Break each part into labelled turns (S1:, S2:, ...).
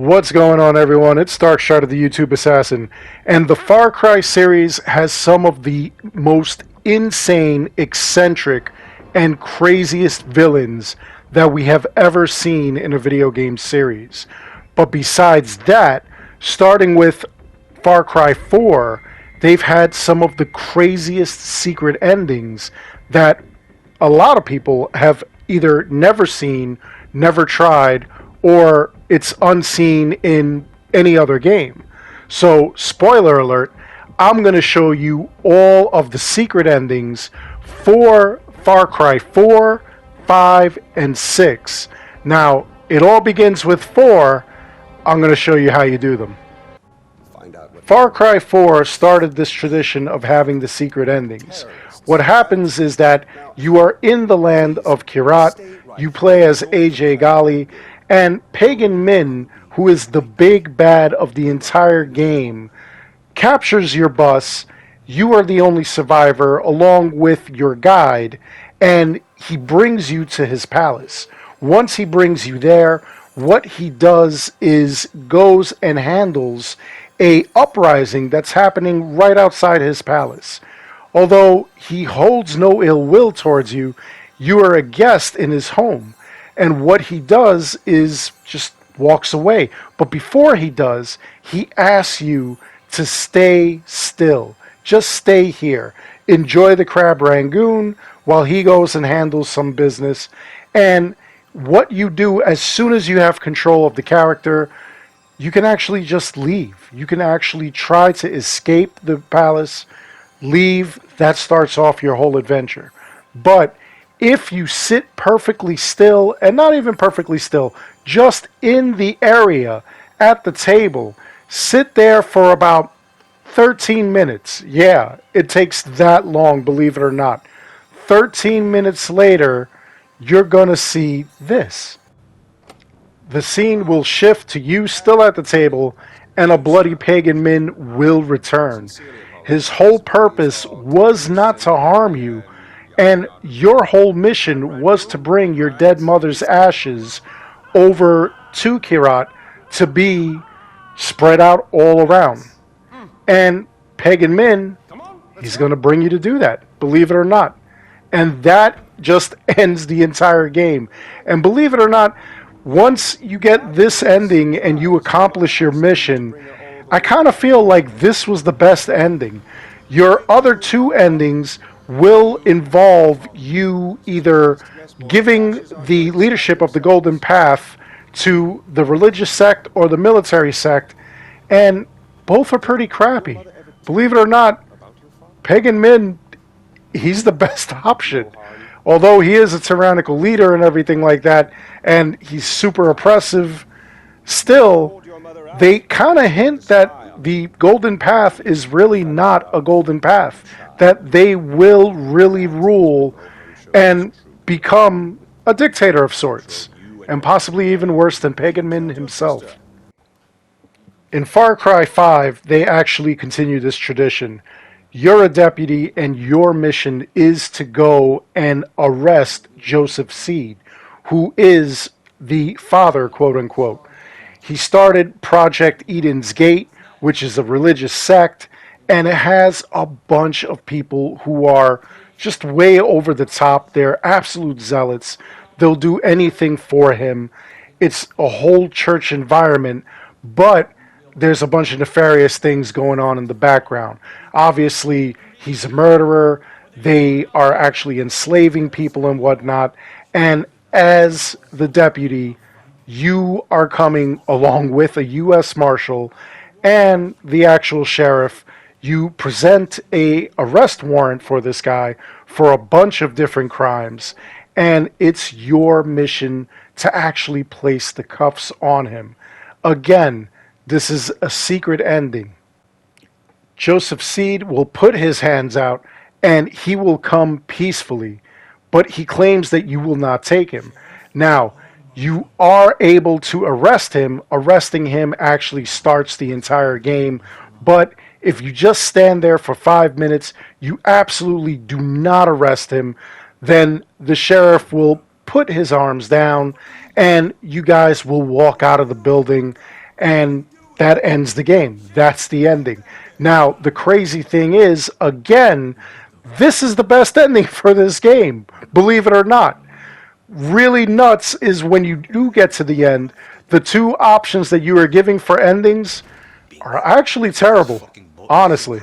S1: What's going on, everyone? It's Darkshard of the YouTube Assassin, and the Far Cry series has some of the most insane, eccentric, and craziest villains that we have ever seen in a video game series. But besides that, starting with Far Cry 4, they've had some of the craziest secret endings that a lot of people have either never seen, never tried, or it's unseen in any other game. So, spoiler alert, I'm going to show you all of the secret endings for Far Cry 4, 5, and 6. Now, it all begins with 4. I'm going to show you how you do them. Far Cry 4 started this tradition of having the secret endings. What happens is that you are in the land of Kyrat, you play as AJ Ghali, and Pagan Min, who is the big bad of the entire game, captures your bus. You are the only survivor along with your guide, and he brings you to his palace. Once he brings you there, what he does is goes and handles a uprising that's happening right outside his palace. Although he holds no ill will towards you, you are a guest in his home. And what he does is just walks away. But before he does, he asks you to stay still. Just stay here. Enjoy the crab rangoon while he goes and handles some business. And what you do as soon as you have control of the character, you can actually just leave. You can actually try to escape the palace, leave. That starts off your whole adventure. But if you sit perfectly still, and not even perfectly still, just in the area at the table, sit there for about 13 minutes. Yeah, it takes that long, believe it or not. 13 minutes later, you're going to see this. The scene will shift to you still at the table, and a bloody Pagan Min will return. His whole purpose was not to harm you, and your whole mission was to bring your dead mother's ashes over to Kyrat to be spread out all around. And Pagan Min, he's going to bring you to do that, believe it or not. And that just ends the entire game. And believe it or not, once you get this ending and you accomplish your mission, I kind of feel like this was the best ending. Your other two endings will involve you either giving the leadership of the Golden Path to the religious sect or the military sect, and both are pretty crappy. Believe it or not, Pagan Min, he's the best option. Although he is a tyrannical leader and everything like that, and he's super oppressive, still, they kind of hint that the Golden Path is really not a Golden Path, that they will really rule and become a dictator of sorts, and possibly even worse than Pagan Min himself. In Far Cry 5, they actually continue this tradition. You're a deputy, and your mission is to go and arrest Joseph Seed, who is the father, quote-unquote. He started Project Eden's Gate, which is a religious sect, and it has a bunch of people who are just way over the top. They're absolute zealots. They'll do anything for him. It's a whole church environment, but there's a bunch of nefarious things going on in the background. Obviously, he's a murderer. They are actually enslaving people and whatnot. And as the deputy, you are coming along with a U.S. Marshal and the actual sheriff. You present a arrest warrant for this guy for a bunch of different crimes, and it's your mission to actually place the cuffs on him. Again, this is a secret ending. Joseph Seed will put his hands out, and he will come peacefully, but he claims that you will not take him. Now, you are able to arrest him. Arresting him actually starts the entire game, but if you just stand there for 5 minutes, you absolutely do not arrest him, then the sheriff will put his arms down, and you guys will walk out of the building, and that ends the game. That's the ending. Now, the crazy thing is, again, this is the best ending for this game, believe it or not. Really nuts is when you do get to the end, the two options that you are giving for endings are actually terrible, honestly.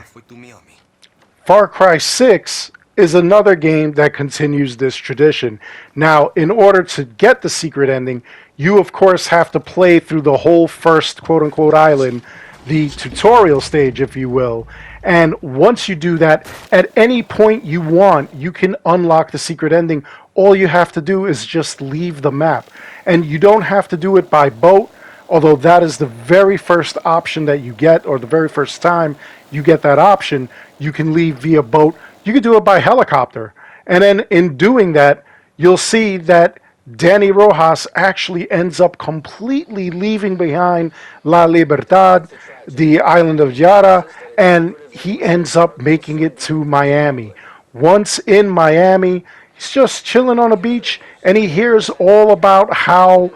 S1: Far Cry 6 is another game that continues this tradition. Now, in order to get the secret ending, you of course have to play through the whole first quote unquote island, the tutorial stage, if you will. And once you do that, at any point you want, you can unlock the secret ending. All you have to do is just leave the map. And you don't have to do it by boat, although that is the very first option that you get, or the very first time you get that option. You can leave via boat. You can do it by helicopter. And then in doing that, you'll see that Danny Rojas actually ends up completely leaving behind La Libertad, the island of Yara, and he ends up making it to Miami. Once in Miami, he's just chilling on a beach, and he hears all about how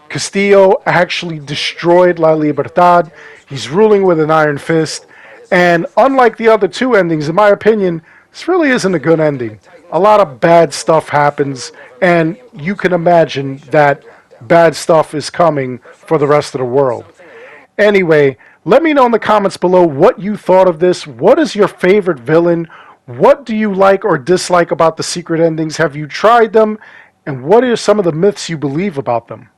S1: Castillo actually destroyed La Libertad. He's ruling with an iron fist, and unlike the other two endings, in my opinion, this really isn't a good ending. A lot of bad stuff happens, and you can imagine that bad stuff is coming for the rest of the world. Anyway, let me know in the comments below what you thought of this. What is your favorite villain? What do you like or dislike about the secret endings? Have you tried them? And what are some of the myths you believe about them?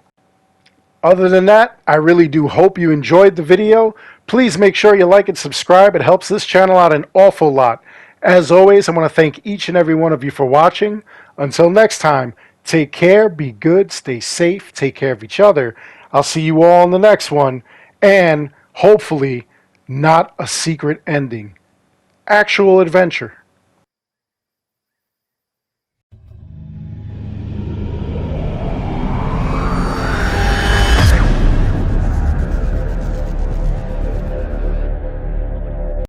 S1: Other than that, I really do hope you enjoyed the video. Please make sure you like and subscribe. It helps this channel out an awful lot. As always, I want to thank each and every one of you for watching. Until next time, take care, be good, stay safe, take care of each other. I'll see you all in the next one, and hopefully not a secret ending. Actual adventure.